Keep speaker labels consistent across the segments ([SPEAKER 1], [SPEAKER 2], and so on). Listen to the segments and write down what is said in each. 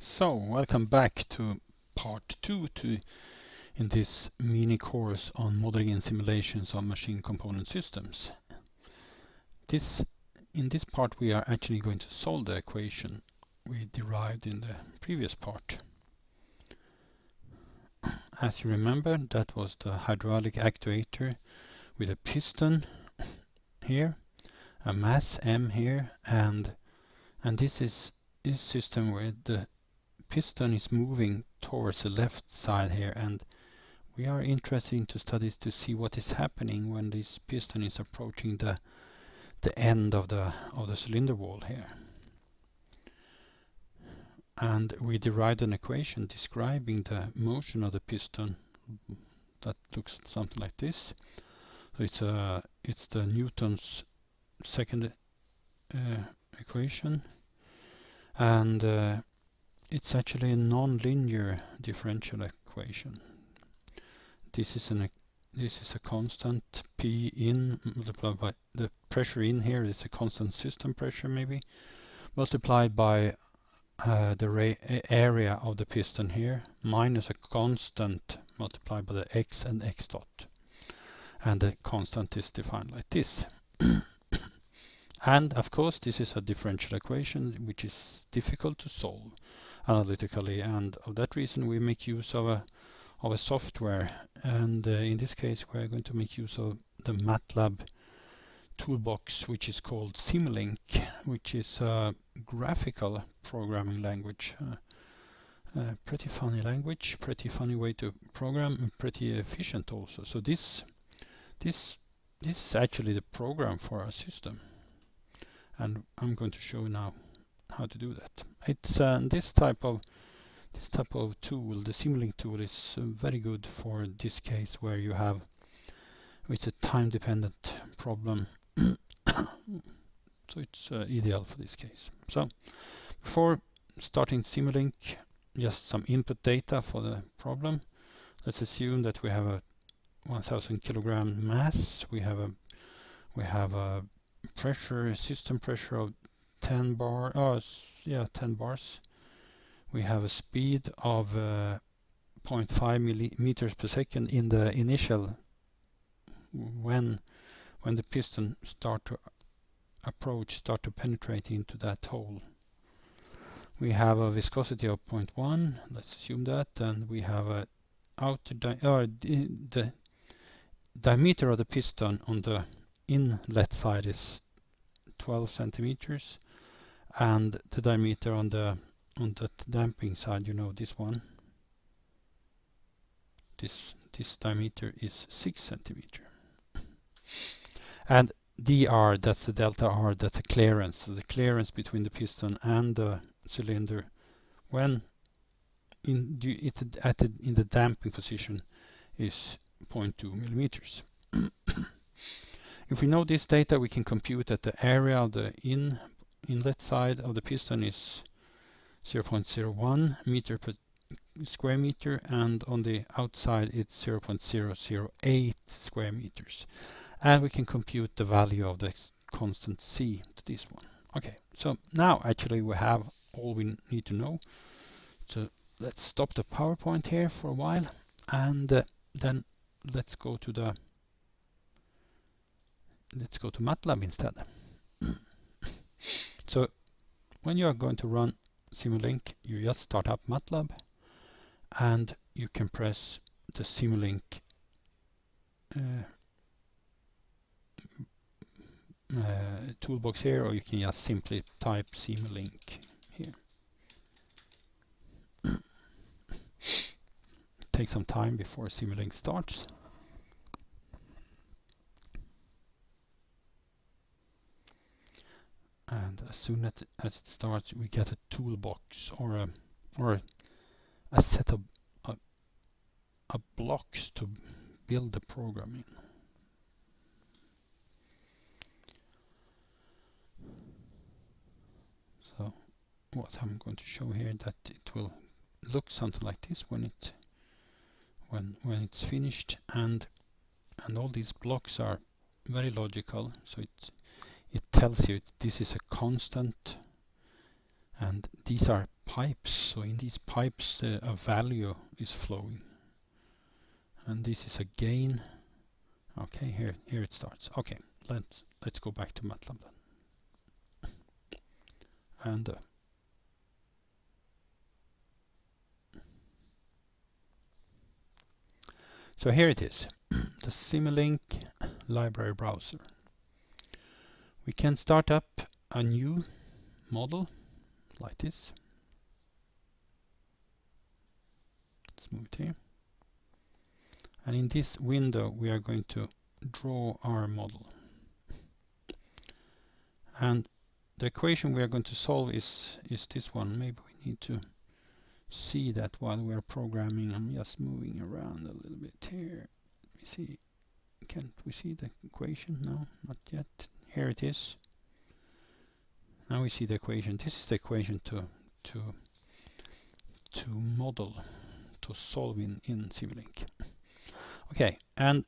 [SPEAKER 1] So, welcome back to part 2 in this mini course on modeling and simulations of machine component systems. In this part we are actually going to solve the equation we derived in the previous part. As you remember, that was the hydraulic actuator with a piston here, a mass m here, and this is system where the piston is moving towards the left side here, and we are interested to studies to see what is happening when this piston is approaching the end of the cylinder wall here. And we derived an equation describing the motion of the piston that looks something like this. So it's the Newton's second equation, and it's actually a nonlinear differential equation. This is a constant P in multiplied by the pressure in here is a constant system pressure maybe, multiplied by the area of the piston here minus a constant multiplied by the x and x dot, and the constant is defined like this. And of course this is a differential equation which is difficult to solve analytically, and of that reason we make use of a software, and in this case we are going to make use of the MATLAB toolbox, which is called Simulink, which is a graphical programming language. Pretty funny language, pretty funny way to program, and pretty efficient also. So this is actually the program for our system, and I'm going to show now how to do that. It's this type of tool, the Simulink tool, is very good for this case where you have it's a time-dependent problem. So it's ideal for this case. So before starting Simulink, just some input data for the problem. Let's assume that we have a 1000 kilogram mass. We have a pressure, system pressure of 10 bars. We have a speed of 0.5 millimeters per second in the initial when the piston start to penetrate into that hole. We have a viscosity of 0.1. Let's assume that, and we have a the diameter of the piston on the inlet side is 12 centimeters, and the diameter on the damping side, this one, this diameter is 6 centimeter. And dr, that's the delta r, that's the clearance. So the clearance between the piston and the cylinder when in the damping position is 0.2 millimeters. If we know this data, we can compute that the area of the inlet side of the piston is 0.01 meter per square meter, and on the outside it's 0.008 square meters. And we can compute the value of the constant c to this one. Okay, so now actually we have all we need to know. So let's stop the PowerPoint here for a while, and then let's go to MATLAB instead. So when you are going to run Simulink, you just start up MATLAB, and you can press the Simulink toolbox here, or you can just simply type Simulink here. Take some time before Simulink starts. And as soon as it starts, we get a toolbox or a set of blocks to build the program in. So what I'm going to show here, that it will look something like this when it's finished, and all these blocks are very logical. So it tells you this is a constant, and these are pipes. So in these pipes a value is flowing, and this is a gain. Okay, here it starts. Okay, let's go back to MATLAB then. And so here it is, the Simulink library browser. We can start up a new model like this. Let's move it here. And in this window we are going to draw our model. And the equation we are going to solve is this one. Maybe we need to see that while we are programming. I'm just moving around a little bit here. Let me see. Can't we see the equation? No, not yet. Here it is. Now we see the equation. This is the equation to model, to solve in Simulink. Okay, and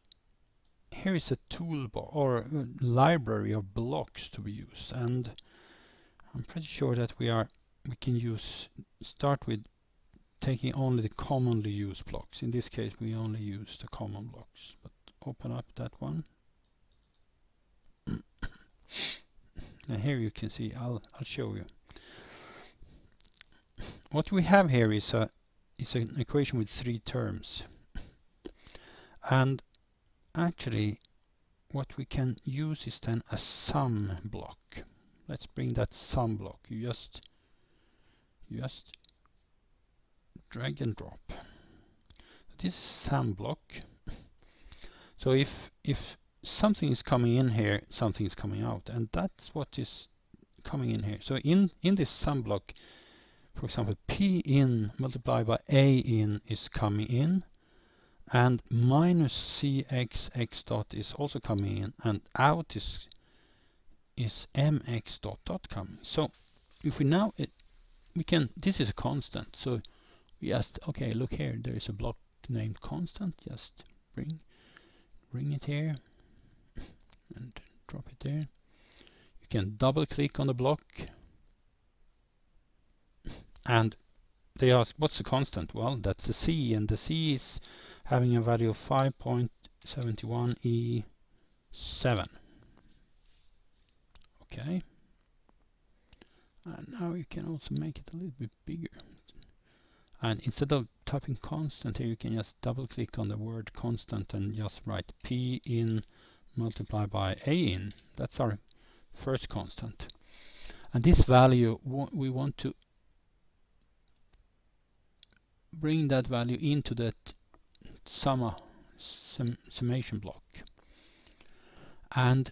[SPEAKER 1] here is a toolbar or a library of blocks to be used, and I'm pretty sure that we can start with taking only the commonly used blocks. In this case we only use the common blocks, but open up that one. And here you can see, I'll show you. What we have here is an equation with 3 terms. And actually what we can use is then a sum block. Let's bring that sum block. You just drag and drop. This is a sum block. So if something is coming in here, something is coming out, and that's what is coming in here. So in this sum block, for example, P in multiplied by A in is coming in, and minus CX x dot is also coming in, and out is MX dot coming. So if we now we can, this is a constant, so we just, okay, look here, there is a block named constant. Just bring it here and drop it there. You can double click on the block, and they ask, what's the constant? Well, that's the C, and the C is having a value of 5.71 E7. Okay. And now you can also make it a little bit bigger. And instead of typing constant here, you can just double click on the word constant and just write P in multiplied by A in. That's our first constant. And this value, we want to bring that value into that summation block. And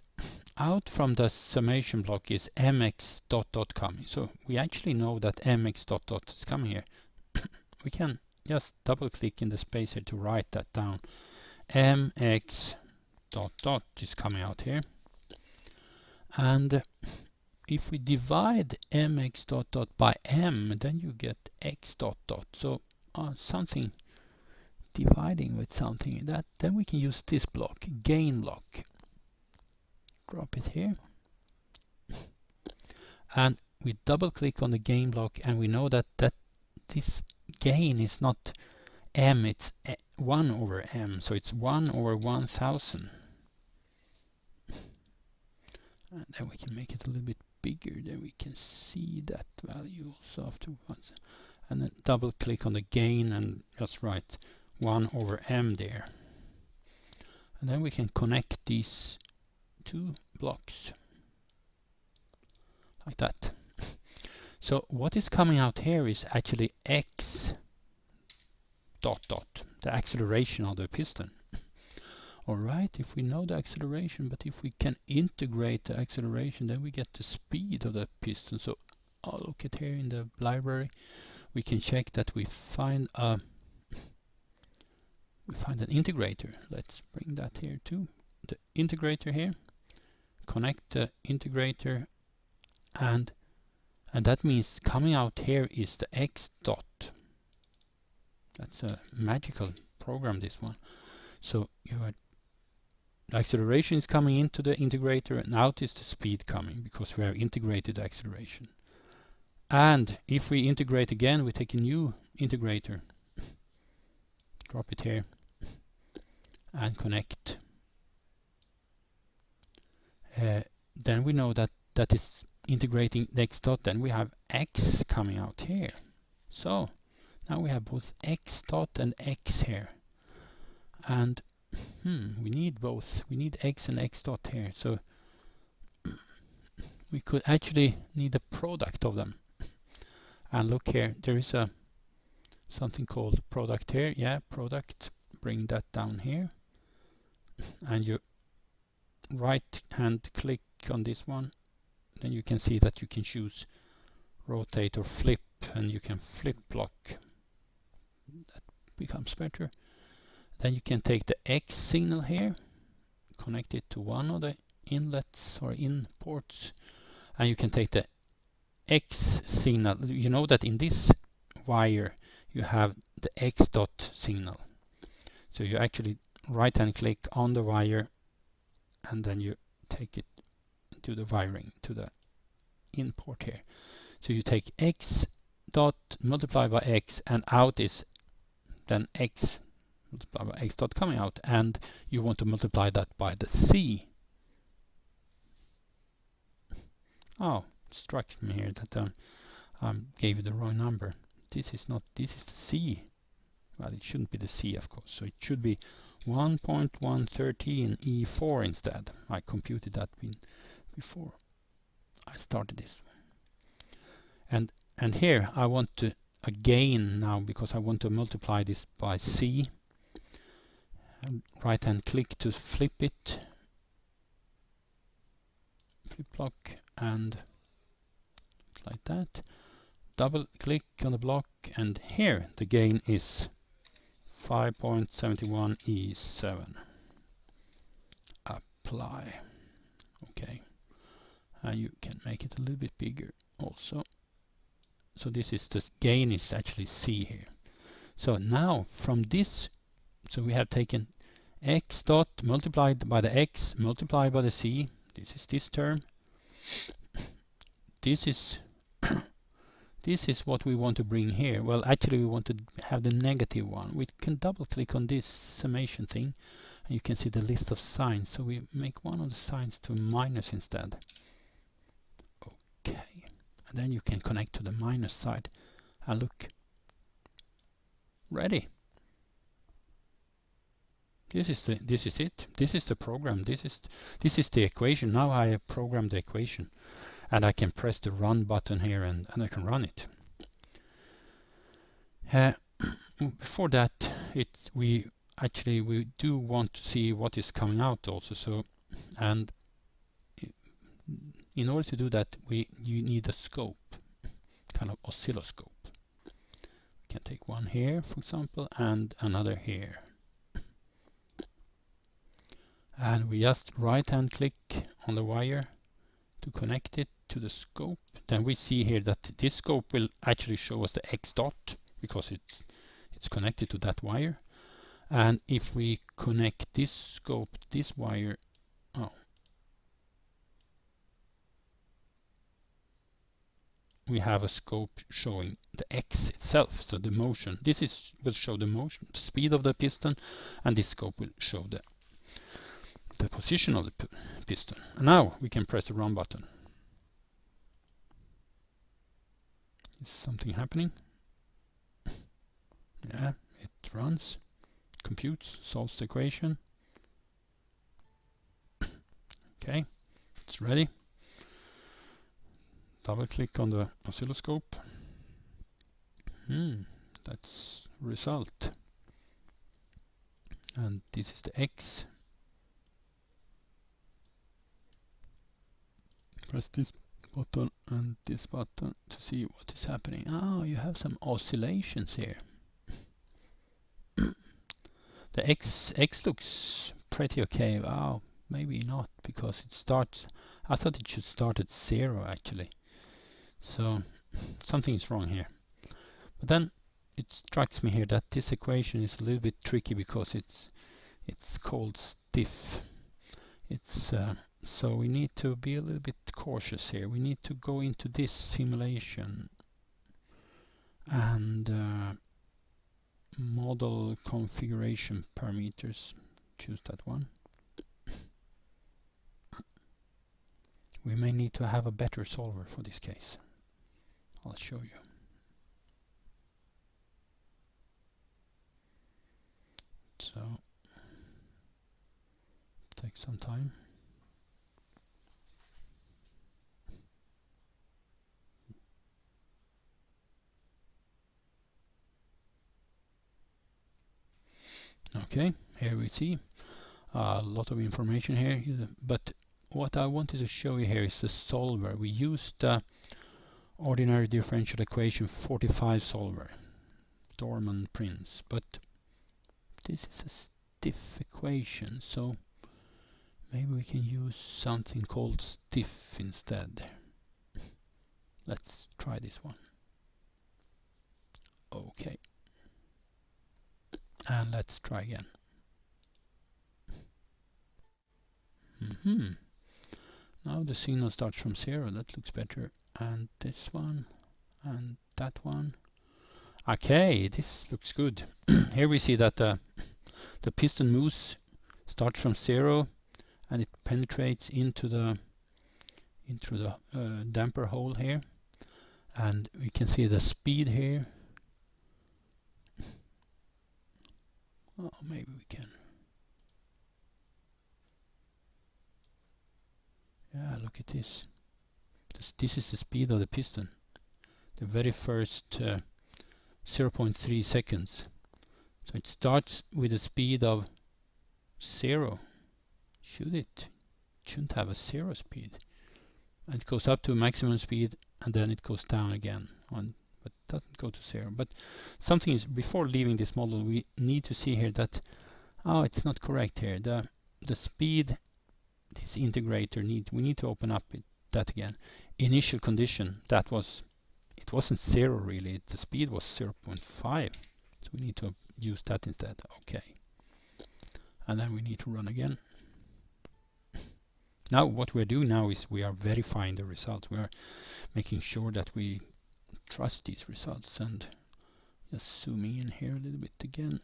[SPEAKER 1] out from the summation block is mx dot dot coming. So we actually know that mx dot dot is coming here. We can just double click in the space here to write that down. Mx dot dot is coming out here. And if we divide mx dot dot by m, then you get x dot dot. So something dividing with something, that then we can use this block, gain block. Drop it here. And we double click on the gain block, and we know that this gain is not m, it's 1 over m, so it's 1 over 1000. And then we can make it a little bit bigger, then we can see that value also afterwards. And then double click on the gain and just write 1 over m there. And then we can connect these 2 blocks like that. So what is coming out here is actually x dot dot, the acceleration of the piston. Alright, if we know the acceleration, but if we can integrate the acceleration, then we get the speed of the piston. So I'll look at here in the library. We can check that we find an integrator. Let's bring that here too. The integrator here. Connect the integrator, and that means coming out here is the x dot. That's a magical program, this one. So the acceleration is coming into the integrator, and out is the speed coming, because we have integrated the acceleration. And if we integrate again, we take a new integrator, drop it here, and connect. Then we know that that is integrating the x dot. Then we have x coming out here. So now we have both x dot and x here. And we need both. We need x and x dot here. So we could actually need a product of them. And look here, there is a something called product here. Yeah, product. Bring that down here. And you right hand click on this one. Then you can see that you can choose rotate or flip, and you can flip block. That becomes better. Then you can take the X signal here, connect it to one of the inlets or in ports, and you can take the X signal. You know that in this wire you have the X dot signal. So you actually right hand click on the wire, and then you take it to the wiring, to the in port here. So you take X dot multiplied by X, and out is then X multiplied by X dot coming out, and you want to multiply that by the C. Oh, it struck me here that I gave you the wrong number. This is not, this is the C. Well, it shouldn't be the C, of course. So it should be 1.113 E4 instead. I computed that before I started this. And here I want to again now, because I want to multiply this by C. Right hand click to flip it, flip block, and like that. Double click on the block, and here the gain is 5.71 E7. Apply. Okay. And you can make it a little bit bigger also. So this is the gain is actually C here. So now from this, so we have taken X dot multiplied by the X multiplied by the C. This is this term. This is this is what we want to bring here. Well, actually we want to have the negative one. We can double click on this summation thing, and you can see the list of signs. So we make one of the signs to minus instead. Okay, and then you can connect to the minus side. And look, ready. This is it. This is the program. This is the equation. Now I have programmed the equation, and I can press the run button here, and I can run it. Before that, we do want to see what is coming out also. So, and in order to do that, you need a scope, kind of oscilloscope. We can take one here, for example, and another here. And we just right hand click on the wire to connect it to the scope. Then we see here that this scope will actually show us the X dot, because it's connected to that wire. And if we connect this scope to this wire, we have a scope showing the X itself, so the motion. This will show the motion, the speed of the piston, and this scope will show the position of the piston. And now we can press the run button. Is something happening? Yeah, it runs, computes, solves the equation. Okay, it's ready. Double click on the oscilloscope. That's result. And this is the X. Press this button and this button to see what is happening. Oh, you have some oscillations here. The X looks pretty okay. Wow, maybe not, because it starts. I thought it should start at 0 actually. So something is wrong here. But then it strikes me here that this equation is a little bit tricky, because it's called stiff. So we need to be a little bit cautious here. We need to go into this simulation and model configuration parameters, choose that one. We may need to have a better solver for this case. I'll show you. So take some time. Okay, here we see a lot of information here, but what I wanted to show you here is the solver. We used the ordinary differential equation 45 solver, Dorman Prince, but this is a stiff equation, so maybe we can use something called stiff instead. Let's try this one. Okay. And let's try again. Now the signal starts from 0. That looks better. And this one. And that one. Okay, this looks good. Here we see that the piston moves, starts from 0, and it penetrates into the damper hole here. And we can see the speed here. Oh, maybe we can. Yeah, look at this. This is the speed of the piston. The very first 0.3 seconds. So it starts with a speed of 0. Should it? Shouldn't have a 0 speed. And it goes up to maximum speed, and then it goes down again. But doesn't go to 0. But something is, before leaving this model, we need to see here that, oh, it's not correct here. The speed, this integrator we need to open up that again. Initial condition, it wasn't 0 really. The speed was 0.5. So we need to use that instead. Okay. And then we need to run again. Now what we're doing now is we are verifying the results. We are making sure that we trust these results, and just zooming in here a little bit again.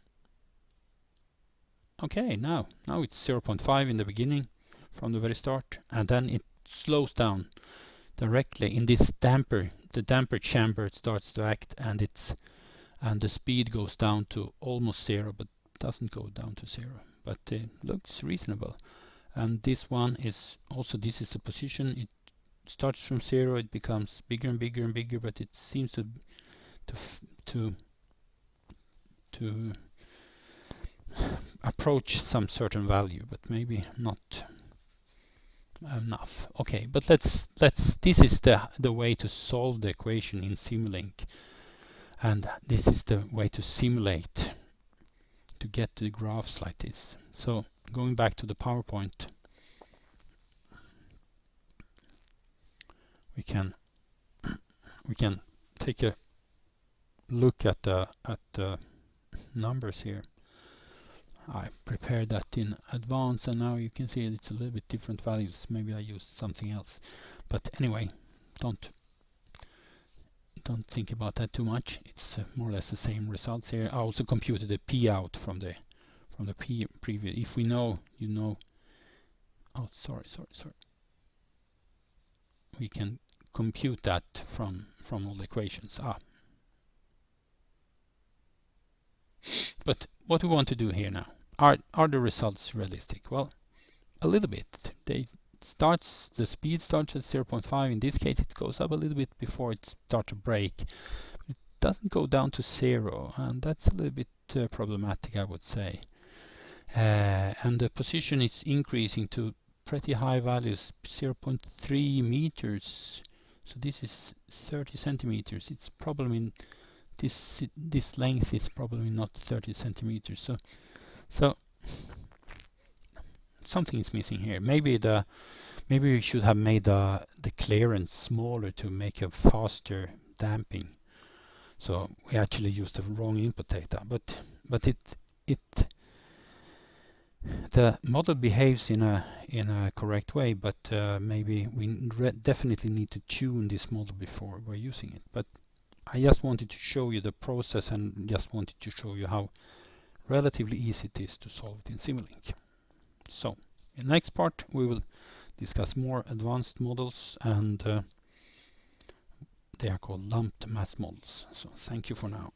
[SPEAKER 1] Okay, now it's 0.5 in the beginning from the very start, and then it slows down directly in this damper. The damper chamber starts to act, and the speed goes down to almost 0, but doesn't go down to 0. But it looks reasonable. And this one is also, this is the position. It starts from 0, it becomes bigger and bigger and bigger, but it seems to approach some certain value, but maybe not enough. Okay, but this is the way to solve the equation in Simulink, and this is the way to simulate to get the graphs like this. So going back to the PowerPoint, we can take a look at the numbers here. I prepared that in advance, and now you can see it's a little bit different values. Maybe I used something else, but anyway, don't think about that too much. It's more or less the same results here. I also computed the P out from the previous. If we know, you know. Oh, sorry. We can compute that from all the equations. But what we want to do here now, are the results realistic? Well, a little bit. The speed starts at 0.5. In this case, it goes up a little bit before it starts to break. It doesn't go down to 0, and that's a little bit problematic, I would say. And the position is increasing to pretty high values, 0.3 meters. So this is 30 centimeters. It's probably this length is probably not 30 centimeters. So something is missing here. Maybe we should have made the clearance smaller to make a faster damping. So we actually used the wrong input data, but the model behaves in a correct way, but maybe we definitely need to tune this model before we're using it. But I just wanted to show you the process and just wanted to show you how relatively easy it is to solve it in Simulink. So, in the next part we will discuss more advanced models, and they are called lumped mass models. So thank you for now.